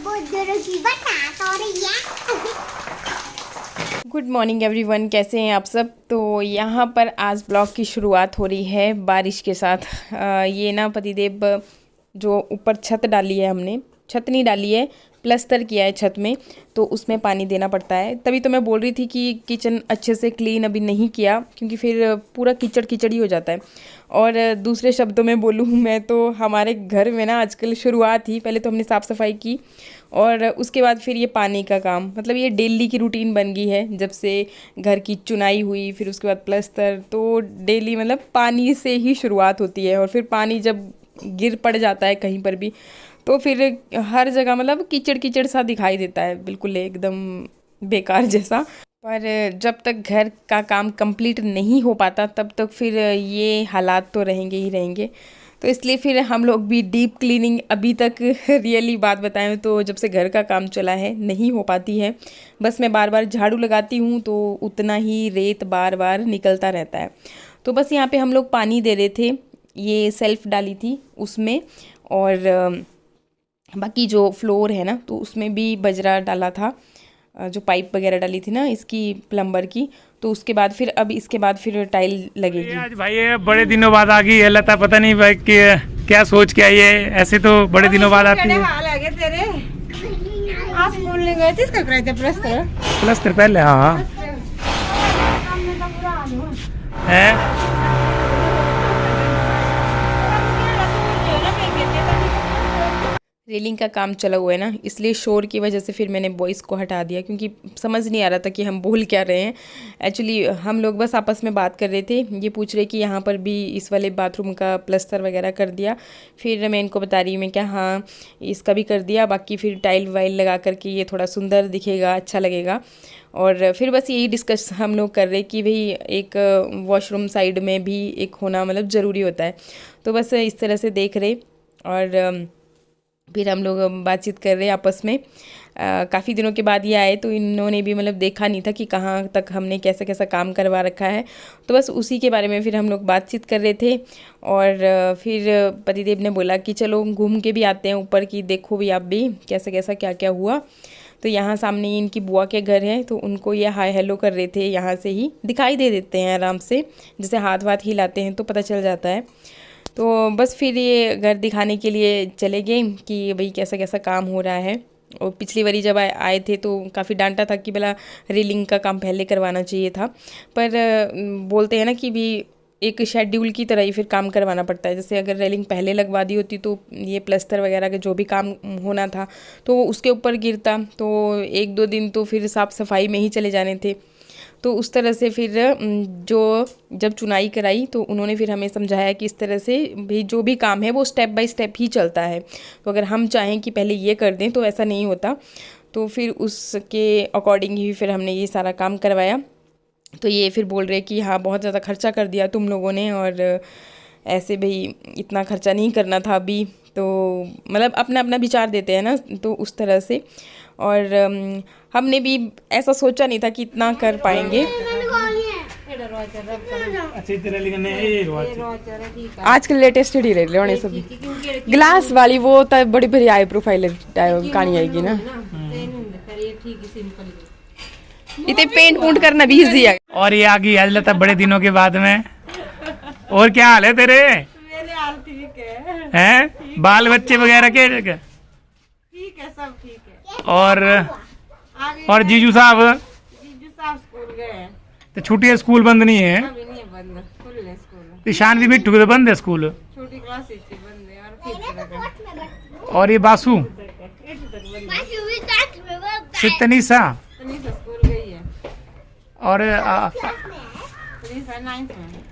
बहुत जोरों की बरसात हो रही है। गुड मॉर्निंग एवरीवन, कैसे हैं आप सब। तो यहाँ पर आज ब्लॉग की शुरुआत हो रही है बारिश के साथ। ये ना पतिदेव जो ऊपर छत डाली है, हमने छत नहीं डाली है, प्लस्तर किया है छत में, तो उसमें पानी देना पड़ता है। तभी तो मैं बोल रही थी कि किचन अच्छे से क्लीन अभी नहीं किया, क्योंकि फिर पूरा कीचड़ कीचड़ ही हो जाता है। और दूसरे शब्दों में बोलूँ मैं तो हमारे घर में ना आजकल शुरुआत ही, पहले तो हमने साफ़ सफाई की और उसके बाद फिर ये पानी का काम, मतलब ये डेली की रूटीन बन गई है। जब से घर की चुनाई हुई, फिर उसके बाद प्लस्तर, तो डेली मतलब पानी से ही शुरुआत होती है। और फिर पानी जब गिर पड़ जाता है कहीं पर भी, तो फिर हर जगह मतलब कीचड़ कीचड़ सा दिखाई देता है, बिल्कुल एकदम बेकार जैसा। पर जब तक घर का काम कंप्लीट नहीं हो पाता तब तक फिर ये हालात तो रहेंगे ही रहेंगे। तो इसलिए फिर हम लोग भी डीप क्लीनिंग अभी तक रियली बात बताएं तो जब से घर का काम चला है नहीं हो पाती है। बस मैं बार बार झाड़ू लगाती हूँ तो उतना ही रेत बार बार निकलता रहता है। तो बस यहाँ पे हम लोग पानी दे रहे थे, ये सेल्फ डाली थी उसमें, और बाकी जो फ्लोर है ना तो उसमें भी बजरा डाला था, जो पाइप वगैरह डाली थी ना इसकी प्लम्बर की। तो उसके बाद फिर अब इसके बाद फिर टाइल लगेगी। आज भाई ये बड़े दिनों बाद आ गई है लता, पता नहीं भाई कि क्या सोच के आई है। ऐसे तो बड़े दिनों बाद आती है। हाल है तेरे आज स्कूल नहीं गए थे, इसका कराया था प्लस्तर। प्लस्तर पहले हाँ है। रेलिंग का काम चला हुआ है ना, इसलिए शोर की वजह से फिर मैंने वॉइस को हटा दिया, क्योंकि समझ नहीं आ रहा था कि हम बोल क्या रहे हैं। एक्चुअली हम लोग बस आपस में बात कर रहे थे, ये पूछ रहे कि यहाँ पर भी इस वाले बाथरूम का प्लस्तर वगैरह कर दिया। फिर मैं इनको बता रही हूँ, मैं क्या हाँ इसका भी कर दिया, बाकी फिर टाइल वाइल लगा करके ये थोड़ा सुंदर दिखेगा, अच्छा लगेगा। और फिर बस यही डिस्कस हम लोग कर रहे कि भाई एक वॉशरूम साइड में भी एक होना मतलब ज़रूरी होता है। तो बस इस तरह से देख रहे, और फिर हम लोग बातचीत कर रहे आपस में। काफ़ी दिनों के बाद ये आए तो इन्होंने भी मतलब देखा नहीं था कि कहाँ तक हमने कैसा कैसा काम करवा रखा है। तो बस उसी के बारे में फिर हम लोग बातचीत कर रहे थे। और फिर पतिदेव ने बोला कि चलो घूम के भी आते हैं ऊपर, की देखो भी आप भी कैसा कैसा क्या क्या हुआ। तो यहाँ सामने ही इनकी बुआ के घर है, तो उनको ये हाय हेलो कर रहे थे, यहाँ से ही दिखाई दे देते हैं आराम से, जैसे हाथ वाथ हिलाते हैं तो पता चल जाता है। तो बस फिर ये घर दिखाने के लिए चले गए कि भाई कैसा कैसा काम हो रहा है। और पिछली बारी जब आए थे तो काफ़ी डांटा था कि भला रेलिंग का काम पहले करवाना चाहिए था, पर बोलते हैं ना कि भी एक शेड्यूल की तरह ही फिर काम करवाना पड़ता है। जैसे अगर रेलिंग पहले लगवा दी होती तो ये प्लस्तर वगैरह का जो भी काम होना था तो उसके ऊपर गिरता, तो एक दो दिन तो फिर साफ़ सफाई में ही चले जाने थे। तो उस तरह से फिर जो जब चुनाई कराई तो उन्होंने फिर हमें समझाया कि इस तरह से भी जो भी काम है वो स्टेप बाय स्टेप ही चलता है। तो अगर हम चाहें कि पहले ये कर दें तो ऐसा नहीं होता। तो फिर उसके अकॉर्डिंग ही फिर हमने ये सारा काम करवाया। तो ये फिर बोल रहे कि हाँ बहुत ज़्यादा खर्चा कर दिया तुम लोगों ने, और ऐसे भाई इतना खर्चा नहीं करना था अभी। तो मतलब अपना अपना विचार देते हैं ना, तो उस तरह से। और हमने भी ऐसा सोचा नहीं था कि इतना कर पाएंगे। आजकल लेटेस्ट ही ले रहे सभी ग्लास वाली, वो तो बड़ी बड़ी हाई प्रोफाइल कहानी आएगी ना, इतने पेंट पूंट करना भी इजी है। और ये आ गई आज लता बड़े दिनों के बाद में। और क्या हाल है तेरे? मेरे हाल ठीक है। हैं बाल बच्चे वगैरह के? ठीक है, सब ठीक है। और जीजू साहब स्कूल गए, तो छुट्टियां स्कूल बंद नहीं है? अभी नहीं बंद, खुल है स्कूल। ईशान भी मिट्टू के तो बंद है स्कूल, छोटी क्लास बंद है। और ये बासु तनीसा स्कूल गई है, और नाइन्थ में।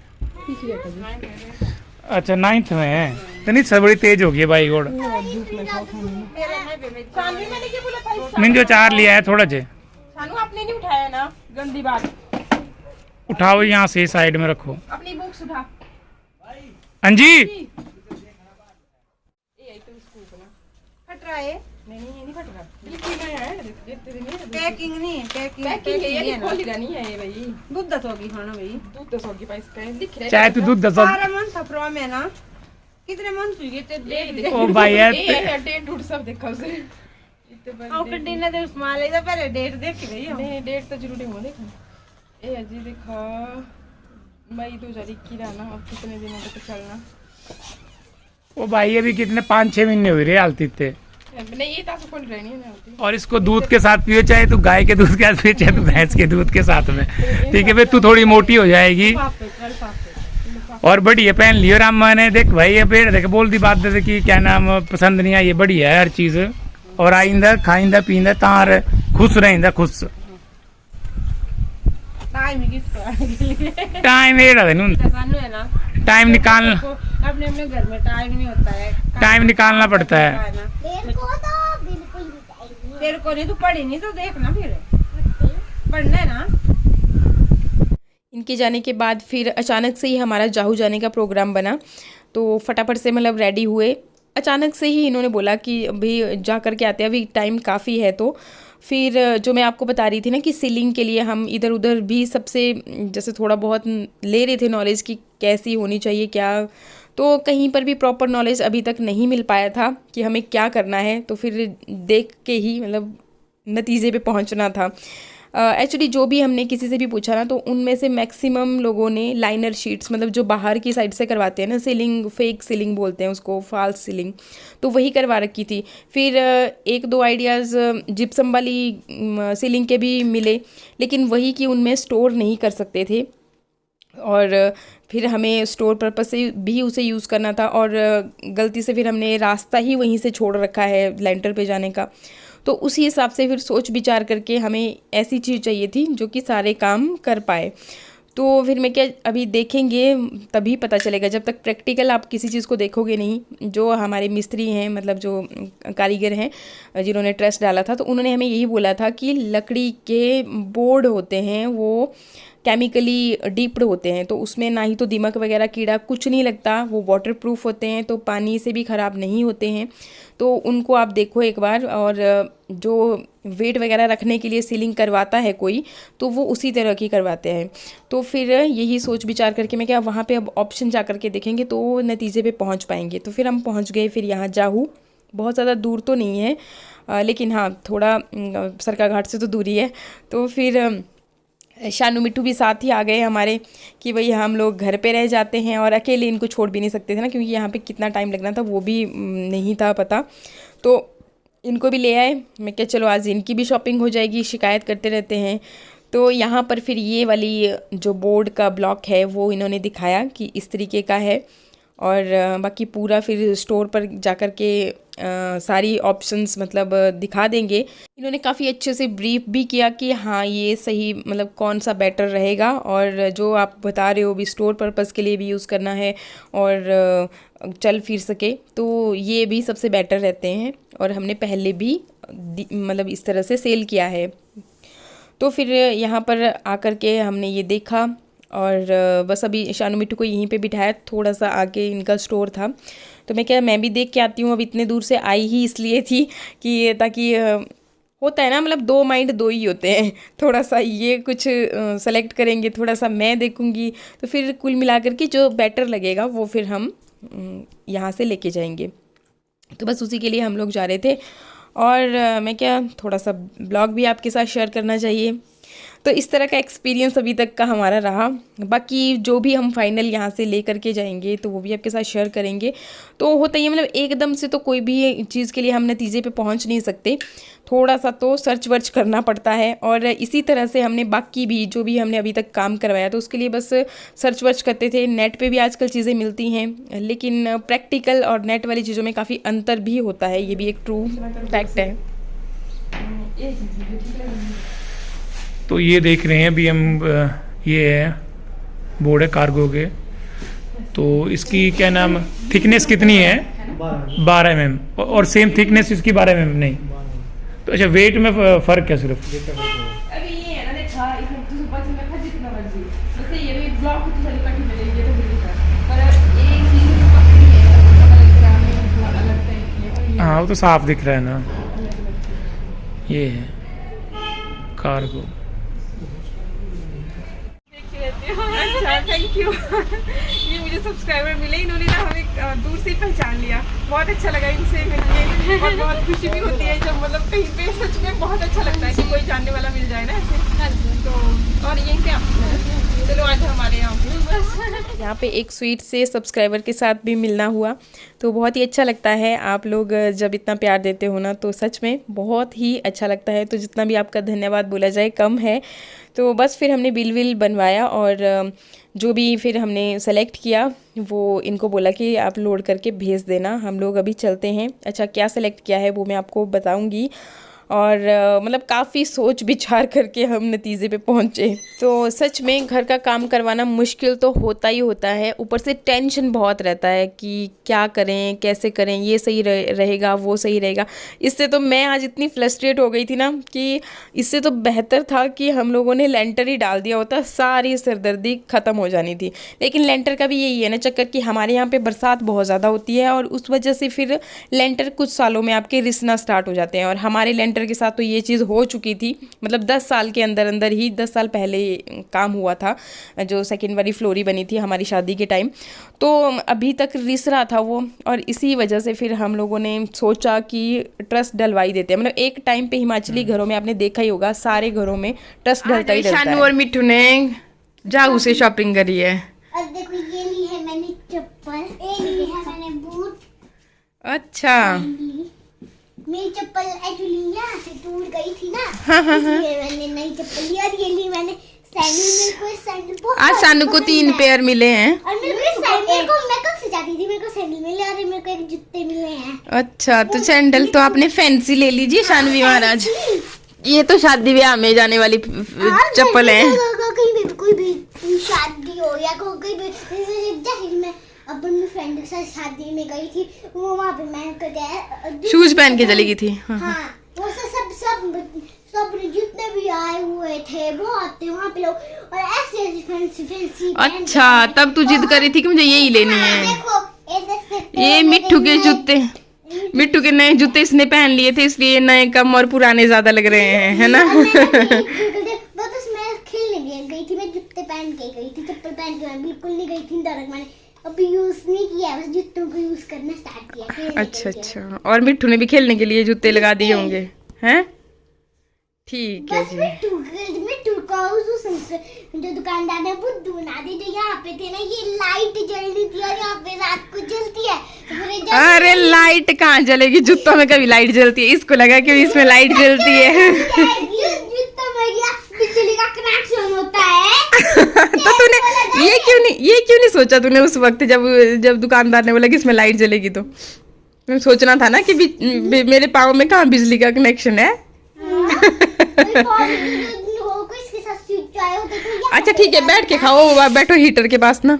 अच्छा 9th में है। तनीसा बड़ी तेज हो गई है भाई गोड़। मिंजो चार लिया है थोड़ा जे। आपने नहीं उठाया ना, गंदी बात। उठाओ यहाँ से साइड में रखो। अपनी बुक्स उठा। हाँ जी फट रहा है? नहीं ये नहीं फट रहा, पैकिंग नहीं है, पैकिंग नहीं है ये भाई। दूध दस होगी खाना भाई, दूध 10 होगी भाई, इसका लिख रहे चाहे तो दूध 10। 12 मंथ था प्रो में ना, कितने मंथ हुए थे? ओ भाई यार टेंट उठ सब देखा उसे। ਉਹ ਕੰਟੇਨਰ ਦੇ ਉਸਮਾਨ ਲਈ ਤਾਂ ਪਹਿਲੇ ਡੇਟ ਦੇਖ ਰਹੀ ਹਾਂ नहीं डेट तो जरूरी हो देखा ए अजी देखा मई 2021 रहना अब कितने दिनों तक चलना वो भाई अभी कितने 5-6 महीने हुए रे हालती थे। नहीं ये तो कौन रहनी है होती और इसको दूध के साथ पियो, चाहे तू गाय के दूध के साथ पियो चाहे तू भैंस के दूध के साथ में, ठीक है भाई। तू थोड़ी मोटी हो जाएगी और बढ़िया पहन लियो। राम ने देख भाई ये पेड़ देख बोल दी बात दे कि क्या नाम पसंद नहीं आई, ये बढ़िया है हर चीज। और आइंदा खाइंदा पींदा तार खुश रहिंदा खुश। टाइम किस टाइम ये रहता नहीं, सानू है ना टाइम निकाल अपने अपने घर में टाइम नहीं होता है, टाइम निकालना पड़ता है। मेरे को तो बिल्कुल भी चाहिए। तेरे को नहीं, तू पढ़ी नहीं तो देखना फिर पढ़ना है ना। इनके जाने के बाद फिर अचानक से ही हमारा जाहू जाने का प्रोग्राम बना, तो फटाफट से मतलब रेडी हुए। अचानक से ही इन्होंने बोला कि अभी जा कर के आते हैं, अभी टाइम काफ़ी है। तो फिर जो मैं आपको बता रही थी ना कि सीलिंग के लिए हम इधर उधर भी सबसे जैसे थोड़ा बहुत ले रहे थे नॉलेज कि कैसी होनी चाहिए क्या, तो कहीं पर भी प्रॉपर नॉलेज अभी तक नहीं मिल पाया था कि हमें क्या करना है। तो फिर देख के ही मतलब नतीजे पे पहुंचना था। एक्चुअली जो भी हमने किसी से भी पूछा ना, तो उनमें से मैक्सिमम लोगों ने लाइनर शीट्स मतलब जो बाहर की साइड से करवाते हैं ना सीलिंग, फेक सीलिंग बोलते हैं उसको, फॉल्स सीलिंग, तो वही करवा रखी थी। फिर एक दो आइडियाज़ जिप्सम वाली सीलिंग के भी मिले, लेकिन वही कि उनमें स्टोर नहीं कर सकते थे और फिर हमें स्टोर पर्पस से भी उसे यूज़ करना था। और गलती से फिर हमने रास्ता ही वहीं से छोड़ रखा है लेंटर पे जाने का, तो उसी हिसाब से फिर सोच विचार करके हमें ऐसी चीज़ चाहिए थी जो कि सारे काम कर पाए। तो फिर मैं क्या अभी देखेंगे तभी पता चलेगा, जब तक प्रैक्टिकल आप किसी चीज़ को देखोगे नहीं। जो हमारे मिस्त्री हैं मतलब जो कारीगर हैं जिन्होंने ट्रस्ट डाला था, तो उन्होंने हमें यही बोला था कि लकड़ी के बोर्ड होते हैं वो केमिकली डीप्ड होते हैं, तो उसमें ना ही तो दीमक वगैरह कीड़ा कुछ नहीं लगता, वो वाटर प्रूफ होते हैं, तो पानी से भी ख़राब नहीं होते हैं। तो उनको आप देखो एक बार। और जो वेट वगैरह रखने के लिए सीलिंग करवाता है कोई, तो वो उसी तरह की करवाते हैं। तो फिर यही सोच विचार करके मैं क्या वहाँ पे अब ऑप्शन जा कर के देखेंगे तो नतीजे पे पहुँच पाएंगे। तो फिर हम पहुँच गए फिर यहाँ जाहू। बहुत ज़्यादा दूर तो नहीं है, लेकिन हाँ थोड़ा सरका घाट से तो दूरी है। तो फिर शानू मिट्टू भी साथ ही आ गए हमारे कि भाई हम लोग घर पे रह जाते हैं, और अकेले इनको छोड़ भी नहीं सकते थे ना, क्योंकि यहाँ पे कितना टाइम लगना था वो भी नहीं था पता। तो इनको भी ले आए। मैं क्या चलो आज इनकी भी शॉपिंग हो जाएगी, शिकायत करते रहते हैं। तो यहाँ पर फिर ये वाली जो बोर्ड का ब्लॉक है वो इन्होंने दिखाया कि इस तरीके का है, और बाकी पूरा फिर स्टोर पर जाकर के सारी ऑप्शंस मतलब दिखा देंगे। इन्होंने काफ़ी अच्छे से ब्रीफ भी किया कि हाँ ये सही मतलब कौन सा बेटर रहेगा, और जो आप बता रहे हो भी स्टोर पर्पस के लिए भी यूज़ करना है और चल फिर सके, तो ये भी सबसे बेटर रहते हैं। और हमने पहले भी मतलब इस तरह से सेल किया है। तो फिर यहाँ पर आकर के हमने ये देखा, और बस अभी शानू मिट्टू को यहीं पे बिठाया, थोड़ा सा आगे इनका स्टोर था। तो मैं भी देख के आती हूँ। अब इतने दूर से आई ही इसलिए थी कि ताकि होता है ना मतलब दो माइंड दो ही होते हैं, थोड़ा सा ये कुछ सेलेक्ट करेंगे, थोड़ा सा मैं देखूँगी, तो फिर कुल मिलाकर के जो बेटर लगेगा वो फिर हम यहाँ से लेके जाएंगे। तो बस उसी के लिए हम लोग जा रहे थे। और मैं क्या थोड़ा सा ब्लॉग भी आपके साथ शेयर करना चाहिए। तो इस तरह का एक्सपीरियंस अभी तक का हमारा रहा। बाकी जो भी हम फाइनल यहाँ से ले करके जाएंगे तो वो भी आपके साथ शेयर करेंगे। तो होता ही मतलब एकदम से तो कोई भी चीज़ के लिए हम नतीजे पे पहुँच नहीं सकते, थोड़ा सा तो सर्च वर्च करना पड़ता है। और इसी तरह से हमने बाकी भी जो भी हमने अभी तक काम करवाया तो उसके लिए बस सर्च वर्च करते थे। नेट पे भी आजकल चीज़ें मिलती हैं, लेकिन प्रैक्टिकल और नेट वाली चीज़ों में काफ़ी अंतर भी होता है, ये भी एक ट्रू फैक्ट है। तो ये देख रहे हैं अभी हम, ये है बोर्ड है कार्गो के। तो इसकी क्या नाम थिकनेस कितनी है? 12 mm, और सेम थिकनेस इसकी 12 mm नहीं। तो अच्छा वेट में फ़र्क है सिर्फ? अभी ये है ना देखा इसमें तो सुपर से रखा जितना मर्जी, जैसे ये भी ब्लॉक की चली काटी मिलेगी तो मिलेगा, पर एक चीज़ पकड़ी है अलग ग्राम में थोड़ा अलग टाइप की है। हाँ वो तो साफ दिख रहा है ना। ये है कार्गो। अच्छा थैंक यू। एक्चुअली मुझे सब्सक्राइबर मिले, इन्होंने ना हमें दूर से ही पहचान लिया। बहुत अच्छा लगा इनसे मिलके और बहुत खुशी भी होती है जब मतलब कहीं पे सच में बहुत अच्छा लगता है कि कोई जानने वाला मिल जाए ना ऐसे। तो और यहीं पे आप चलो आज हमारे यहाँ पे एक स्वीट से सब्सक्राइबर के साथ भी मिलना हुआ, तो बहुत ही अच्छा लगता है। आप लोग जब इतना प्यार देते हो ना तो सच में बहुत ही अच्छा लगता है। तो जितना भी आपका धन्यवाद बोला जाए कम है। तो बस फिर हमने बिल विल बनवाया और जो भी फिर हमने सेलेक्ट किया वो इनको बोला कि आप लोड करके भेज देना, हम लोग अभी चलते हैं। अच्छा क्या सेलेक्ट किया है वो मैं आपको बताऊंगी। और मतलब काफ़ी सोच विचार करके हम नतीजे पे पहुँचे। तो सच में घर का काम करवाना मुश्किल तो होता ही होता है, ऊपर से टेंशन बहुत रहता है कि क्या करें कैसे करें, ये सही रहेगा वो सही रहेगा। इससे तो मैं आज इतनी फ्रस्ट्रेट हो गई थी ना कि इससे तो बेहतर था कि हम लोगों ने लेंटर ही डाल दिया होता, सारी सिरदर्दी ख़त्म हो जानी थी। लेकिन लेंटर का भी यही है ना चक्कर कि हमारे यहाँ पे बरसात बहुत ज़्यादा होती है और उस वजह से फिर लेंटर कुछ सालों में आपके रिसना स्टार्ट हो जाते हैं। और हमारे लेंटर के साथ तो ये चीज़ हो चुकी थी, मतलब 10 साल के अंदर अंदर ही 10 साल पहले काम हुआ था, जो सेकेंड वाली फ्लोर ही बनी थी हमारी शादी के टाइम। तो अभी तक रिस रहा था वो, और इसी वजह से फिर हम लोगों ने सोचा कि ट्रस्ट डलवाई देते हैं। मतलब एक टाइम पे हिमाचली घरों में आपने देखा ही होगा सारे घरों में ट्रस्ट डलता ही डलता है। शानू और मिट्टू ने जाऊ से शॉपिंग करी है। और देखो ये ली है मैंने चप्पल, ये ली है मैंने बूट। अच्छा मेरी चप्पल एक्चुअली यहाँ से टूट गई थी ना, हाँ। इसलिए मैंने नई चप्पल ली। और ये ली मैंने सैंडल, मेरे को सैंडल बहुत आज शानू को 3 पेयर मिले हैं। और मेरे को सैंडल को मैं कब से जाती थी, मेरे को सैंडल मिले और मेरे को एक जूते मिले हैं। अच्छा तो सैंडल तो आपने फैंसी ले लीजिए शानवी महाराज, ये तो शादी ब्याह में जाने वाली चप्पल है। कहीं भी कोई भी शादी हो या कोई भी, जैसे मैं अपनी फ्रेंड के साथ शादी में गई थी, वो वहाँ पे मैं शूज पहन के चली गई थी। हाँ वो सब जितने भी आए हुए थे बहुत थे वहाँ पे लोग, और ऐसे फैंसी। अच्छा तब तू जिद करी थी कि मुझे यही लेनी है। देखो ये मिट्टू के जूते, मिट्टू के नए जूते इसने पहन लिए थे इसलिए नए कम और पुराने ज्यादा लग रहे हैं, है ना। बस मैं खेलने गई थी, मैं जूते पहन के गई थी, चप्पल पहन के मैं बिल्कुल नहीं गई थी डायरेक्ट। मैंने अभी यूज नहीं किया, बस जूतों को यूज करना स्टार्ट किया। अच्छा और मिट्टू ने भी खेलने के लिए जूते लगा दिए होंगे, हैं? ठीक है बस जी। मिट्टू को जो दुकानदार ने बुद्धू बना दी, जो यहाँ पे थे ना ये लाइट जल रही थी और यहाँ पे रात को जलती है। अरे लाइट कहाँ जलेगी, जूतों में कभी लाइट जलती है, इसको लगा कि इसमें लाइट जलती है। जूतों में बिजली का कनेक्शन होता है। तो तूने ये क्यों नहीं सोचा तूने उस वक्त जब दुकानदार ने बोला कि इसमें लाइट जलेगी, तो सोचना था ना कि मेरे पाँव में कहाँ बिजली का कनेक्शन है। अच्छा ठीक है बैठ के खाओ, बैठो हीटर के पास ना।